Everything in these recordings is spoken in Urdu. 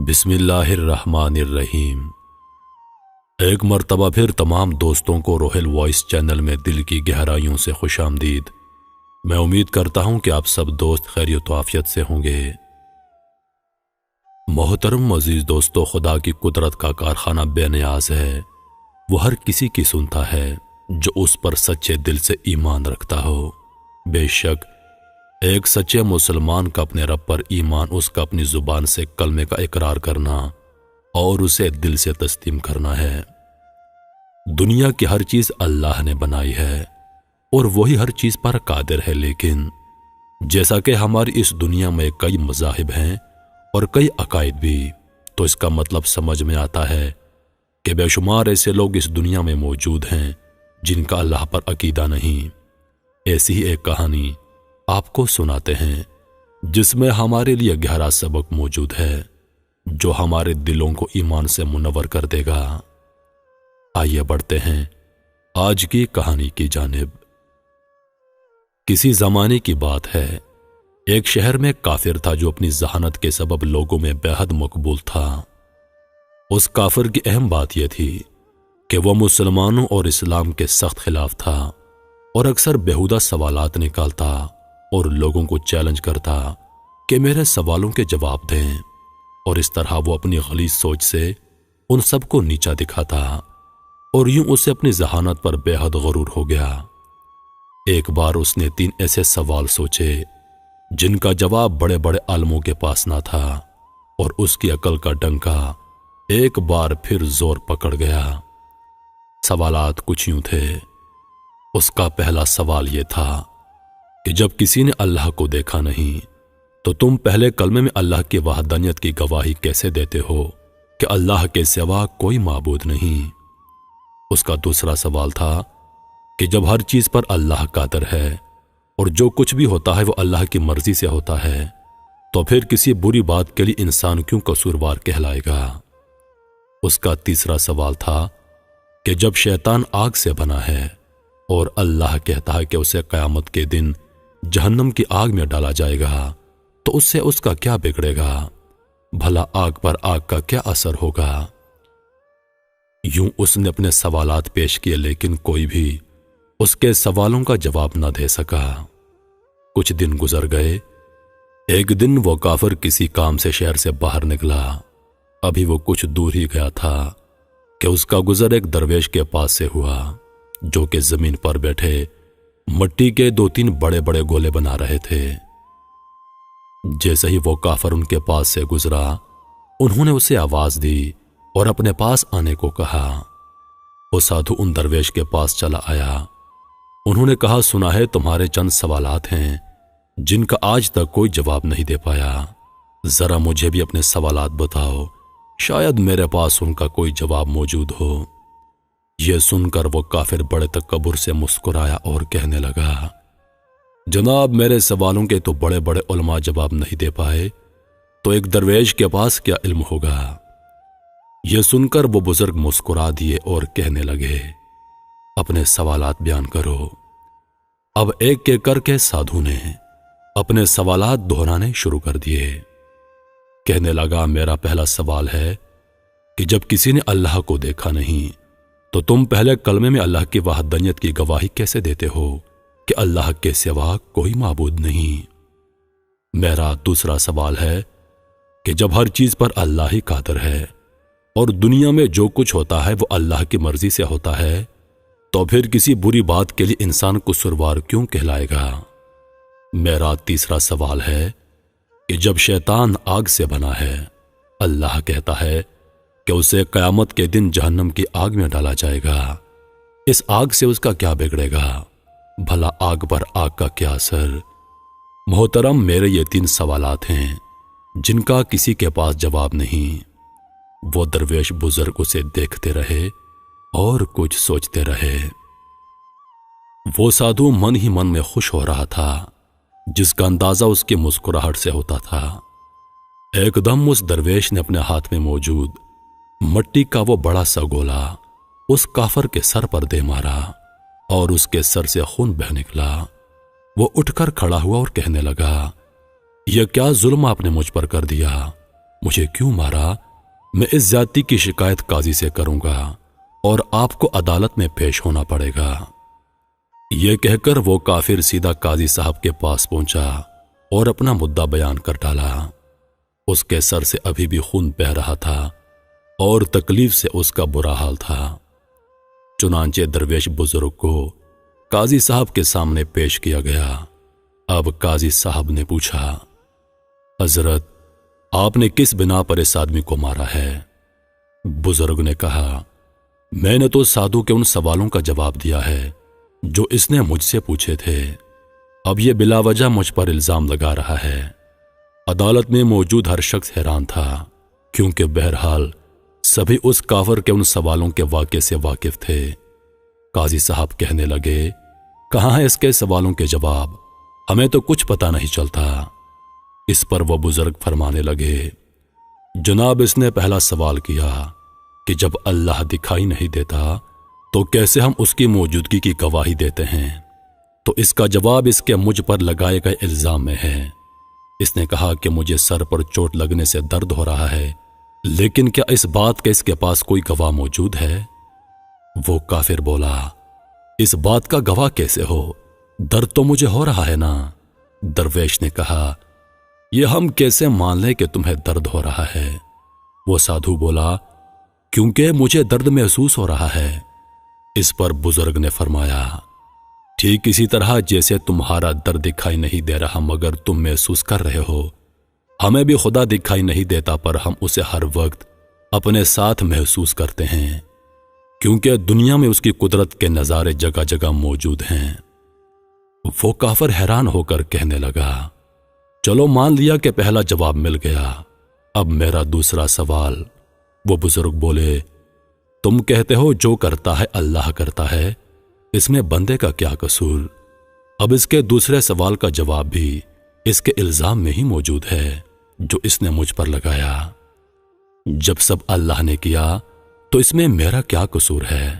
بسم اللہ الرحمن الرحیم۔ ایک مرتبہ پھر تمام دوستوں کو روہیل وائس چینل میں دل کی گہرائیوں سے خوش آمدید۔ میں امید کرتا ہوں کہ آپ سب دوست خیریت و عافیت سے ہوں گے۔ محترم عزیز دوستو، خدا کی قدرت کا کارخانہ بے نیاز ہے۔ وہ ہر کسی کی سنتا ہے جو اس پر سچے دل سے ایمان رکھتا ہو۔ بے شک ایک سچے مسلمان کا اپنے رب پر ایمان اس کا اپنی زبان سے کلمے کا اقرار کرنا اور اسے دل سے تسلیم کرنا ہے۔ دنیا کی ہر چیز اللہ نے بنائی ہے اور وہی ہر چیز پر قادر ہے، لیکن جیسا کہ ہماری اس دنیا میں کئی مذاہب ہیں اور کئی عقائد بھی، تو اس کا مطلب سمجھ میں آتا ہے کہ بے شمار ایسے لوگ اس دنیا میں موجود ہیں جن کا اللہ پر عقیدہ نہیں۔ ایسی ہی ایک کہانی آپ کو سناتے ہیں جس میں ہمارے لیے گہرا سبق موجود ہے جو ہمارے دلوں کو ایمان سے منور کر دے گا۔ آئیے بڑھتے ہیں آج کی کہانی کی جانب۔ کسی زمانے کی بات ہے، ایک شہر میں ایک کافر تھا جو اپنی ذہانت کے سبب لوگوں میں بے حد مقبول تھا۔ اس کافر کی اہم بات یہ تھی کہ وہ مسلمانوں اور اسلام کے سخت خلاف تھا اور اکثر بیہودہ سوالات نکالتا اور لوگوں کو چیلنج کرتا کہ میرے سوالوں کے جواب دیں، اور اس طرح وہ اپنی غلیظ سوچ سے ان سب کو نیچا دکھاتا، اور یوں اسے اپنی ذہانت پر بے حد غرور ہو گیا۔ ایک بار اس نے 3 ایسے سوال سوچے جن کا جواب بڑے بڑے عالموں کے پاس نہ تھا، اور اس کی عقل کا ڈنکا ایک بار پھر زور پکڑ گیا۔ سوالات کچھ یوں تھے۔ اس کا پہلا سوال یہ تھا کہ جب کسی نے اللہ کو دیکھا نہیں تو تم پہلے کلمے میں اللہ کی وحدانیت کی گواہی کیسے دیتے ہو کہ اللہ کے سوا کوئی معبود نہیں؟ اس کا دوسرا سوال تھا کہ جب ہر چیز پر اللہ قادر ہے اور جو کچھ بھی ہوتا ہے وہ اللہ کی مرضی سے ہوتا ہے، تو پھر کسی بری بات کے لیے انسان کیوں قصوروار کہلائے گا؟ اس کا تیسرا سوال تھا کہ جب شیطان آگ سے بنا ہے اور اللہ کہتا ہے کہ اسے قیامت کے دن جہنم کی آگ میں ڈالا جائے گا، تو اس سے اس کا کیا بگڑے گا؟ بھلا آگ پر آگ کا کیا اثر ہوگا؟ یوں اس نے اپنے سوالات پیش کیے، لیکن کوئی بھی اس کے سوالوں کا جواب نہ دے سکا۔ کچھ دن گزر گئے۔ ایک دن وہ کافر کسی کام سے شہر سے باہر نکلا۔ ابھی وہ کچھ دور ہی گیا تھا کہ اس کا گزر ایک درویش کے پاس سے ہوا جو کہ زمین پر بیٹھے مٹی کے 2-3 بڑے بڑے گولے بنا رہے تھے۔ جیسے ہی وہ کافر ان کے پاس سے گزرا، انہوں نے اسے آواز دی اور اپنے پاس آنے کو کہا۔ وہ سادھو ان درویش کے پاس چلا آیا۔ انہوں نے کہا، سنا ہے تمہارے چند سوالات ہیں جن کا آج تک کوئی جواب نہیں دے پایا، ذرا مجھے بھی اپنے سوالات بتاؤ، شاید میرے پاس ان کا کوئی جواب موجود ہو۔ یہ سن کر وہ کافر بڑے تکبر سے مسکرایا اور کہنے لگا، جناب میرے سوالوں کے تو بڑے بڑے علماء جواب نہیں دے پائے، تو ایک درویش کے پاس کیا علم ہوگا؟ یہ سن کر وہ بزرگ مسکرا دیے اور کہنے لگے، اپنے سوالات بیان کرو۔ اب ایک ایک کر کے سادھو نے اپنے سوالات دہرانے شروع کر دیے۔ کہنے لگا، میرا پہلا سوال ہے کہ جب کسی نے اللہ کو دیکھا نہیں تو تم پہلے کلمے میں اللہ کی وحدانیت کی گواہی کیسے دیتے ہو کہ اللہ کے سوا کوئی معبود نہیں؟ میرا دوسرا سوال ہے کہ جب ہر چیز پر اللہ ہی قادر ہے اور دنیا میں جو کچھ ہوتا ہے وہ اللہ کی مرضی سے ہوتا ہے، تو پھر کسی بری بات کے لیے انسان قصوروار کیوں کہلائے گا؟ میرا تیسرا سوال ہے کہ جب شیطان آگ سے بنا ہے، اللہ کہتا ہے کہ اسے قیامت کے دن جہنم کی آگ میں ڈالا جائے گا، اس آگ سے اس کا کیا بگڑے گا؟ بھلا آگ پر آگ کا کیا اثر؟ محترم، میرے یہ 3 سوالات ہیں جن کا کسی کے پاس جواب نہیں۔ وہ درویش بزرگ اسے دیکھتے رہے اور کچھ سوچتے رہے۔ وہ سادھو من ہی من میں خوش ہو رہا تھا، جس کا اندازہ اس کی مسکراہٹ سے ہوتا تھا۔ ایک دم اس درویش نے اپنے ہاتھ میں موجود مٹی کا وہ بڑا سا گولا اس کافر کے سر پر دے مارا اور اس کے سر سے خون بہہ نکلا۔ وہ اٹھ کر کھڑا ہوا اور کہنے لگا، یہ کیا ظلم آپ نے مجھ پر کر دیا؟ مجھے کیوں مارا؟ میں اس زیادتی کی شکایت قاضی سے کروں گا اور آپ کو عدالت میں پیش ہونا پڑے گا۔ یہ کہہ کر وہ کافر سیدھا قاضی صاحب کے پاس پہنچا اور اپنا مدعا بیان کر ڈالا۔ اس کے سر سے ابھی بھی خون بہہ رہا تھا اور تکلیف سے اس کا برا حال تھا۔ چنانچہ درویش بزرگ کو قاضی صاحب کے سامنے پیش کیا گیا۔ اب قاضی صاحب نے پوچھا، حضرت آپ نے کس بنا پر اس آدمی کو مارا ہے؟ بزرگ نے کہا، میں نے تو سادھو کے ان سوالوں کا جواب دیا ہے جو اس نے مجھ سے پوچھے تھے۔ اب یہ بلا وجہ مجھ پر الزام لگا رہا ہے۔ عدالت میں موجود ہر شخص حیران تھا، کیونکہ بہرحال سبھی اس کافر کے ان سوالوں کے واقعے سے واقف تھے۔ قاضی صاحب کہنے لگے، کہاں ہے اس کے سوالوں کے جواب؟ ہمیں تو کچھ پتہ نہیں چلتا۔ اس پر وہ بزرگ فرمانے لگے، جناب اس نے پہلا سوال کیا کہ جب اللہ دکھائی نہیں دیتا تو کیسے ہم اس کی موجودگی کی گواہی دیتے ہیں؟ تو اس کا جواب اس کے مجھ پر لگائے گئے الزام میں ہے۔ اس نے کہا کہ مجھے سر پر چوٹ لگنے سے درد ہو رہا ہے، لیکن کیا اس بات کا اس کے پاس کوئی گواہ موجود ہے؟ وہ کافر بولا، اس بات کا گواہ کیسے ہو؟ درد تو مجھے ہو رہا ہے نا۔ درویش نے کہا، یہ ہم کیسے مان لیں کہ تمہیں درد ہو رہا ہے؟ وہ سادھو بولا، کیونکہ مجھے درد محسوس ہو رہا ہے۔ اس پر بزرگ نے فرمایا، ٹھیک اسی طرح جیسے تمہارا درد دکھائی نہیں دے رہا مگر تم محسوس کر رہے ہو، ہمیں بھی خدا دکھائی نہیں دیتا پر ہم اسے ہر وقت اپنے ساتھ محسوس کرتے ہیں، کیونکہ دنیا میں اس کی قدرت کے نظارے جگہ جگہ موجود ہیں۔ وہ کافر حیران ہو کر کہنے لگا، چلو مان لیا کہ پہلا جواب مل گیا، اب میرا دوسرا سوال۔ وہ بزرگ بولے، تم کہتے ہو جو کرتا ہے اللہ کرتا ہے، اس میں بندے کا کیا قصور؟ اب اس کے دوسرے سوال کا جواب بھی اس کے الزام میں ہی موجود ہے جو اس نے مجھ پر لگایا۔ جب سب اللہ نے کیا تو اس میں میرا کیا قصور ہے؟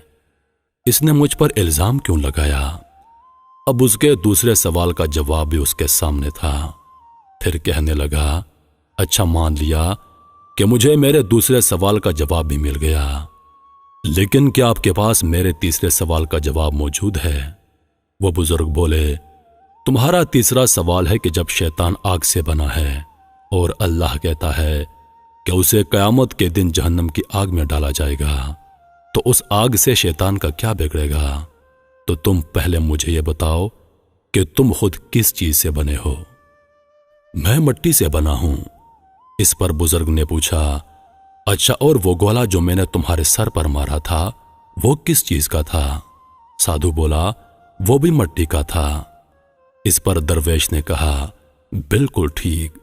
اس نے مجھ پر الزام کیوں لگایا؟ اب اس کے دوسرے سوال کا جواب بھی اس کے سامنے تھا۔ پھر کہنے لگا، اچھا مان لیا کہ مجھے میرے دوسرے سوال کا جواب بھی مل گیا، لیکن کیا آپ کے پاس میرے تیسرے سوال کا جواب موجود ہے؟ وہ بزرگ بولے، تمہارا تیسرا سوال ہے کہ جب شیطان آگ سے بنا ہے اور اللہ کہتا ہے کہ اسے قیامت کے دن جہنم کی آگ میں ڈالا جائے گا، تو اس آگ سے شیطان کا کیا بگڑے گا؟ تو تم پہلے مجھے یہ بتاؤ کہ تم خود کس چیز سے بنے ہو؟ میں مٹی سے بنا ہوں۔ اس پر بزرگ نے پوچھا، اچھا اور وہ گولا جو میں نے تمہارے سر پر مارا تھا وہ کس چیز کا تھا؟ سادھو بولا، وہ بھی مٹی کا تھا۔ اس پر درویش نے کہا، بالکل ٹھیک،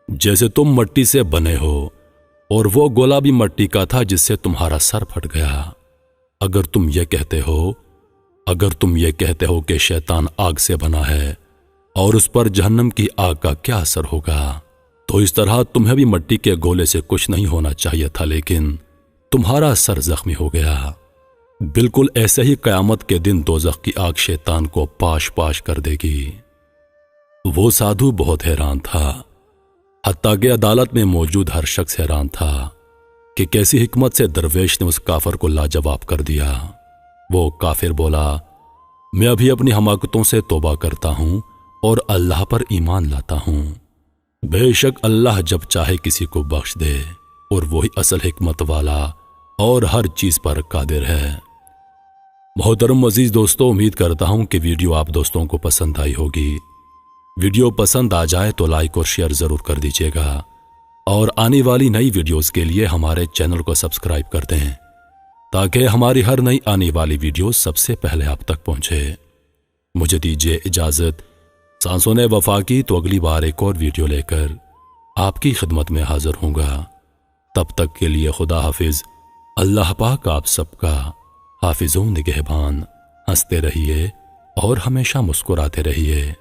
جیسے تم مٹی سے بنے ہو اور وہ گولا بھی مٹی کا تھا جس سے تمہارا سر پھٹ گیا۔ اگر تم یہ کہتے ہو کہ شیطان آگ سے بنا ہے اور اس پر جہنم کی آگ کا کیا اثر ہوگا، تو اس طرح تمہیں بھی مٹی کے گولے سے کچھ نہیں ہونا چاہیے تھا، لیکن تمہارا سر زخمی ہو گیا۔ بالکل ایسے ہی قیامت کے دن دوزخ کی آگ شیطان کو پاش پاش کر دے گی۔ وہ سادھو بہت حیران تھا، حتیٰ کہ عدالت میں موجود ہر شخص حیران تھا کہ کیسی حکمت سے درویش نے اس کافر کو لاجواب کر دیا۔ وہ کافر بولا، میں ابھی اپنی حماقتوں سے توبہ کرتا ہوں اور اللہ پر ایمان لاتا ہوں۔ بے شک اللہ جب چاہے کسی کو بخش دے اور وہی اصل حکمت والا اور ہر چیز پر قادر ہے۔ محترم عزیز دوستو، امید کرتا ہوں کہ ویڈیو آپ دوستوں کو پسند آئی ہوگی۔ ویڈیو پسند آ جائے تو لائک اور شیئر ضرور کر دیجیے گا، اور آنے والی نئی ویڈیوز کے لیے ہمارے چینل کو سبسکرائب کر دیں تاکہ ہماری ہر نئی آنے والی ویڈیو سب سے پہلے آپ تک پہنچے۔ مجھے دیجیے اجازت، سانسوں نے وفا کی تو اگلی بار ایک اور ویڈیو لے کر آپ کی خدمت میں حاضر ہوں گا۔ تب تک کے لیے خدا حافظ۔ اللہ پاک آپ سب کا حافظ و نگہبان۔ ہنستے رہیے اور ہمیشہ مسکراتے رہیے۔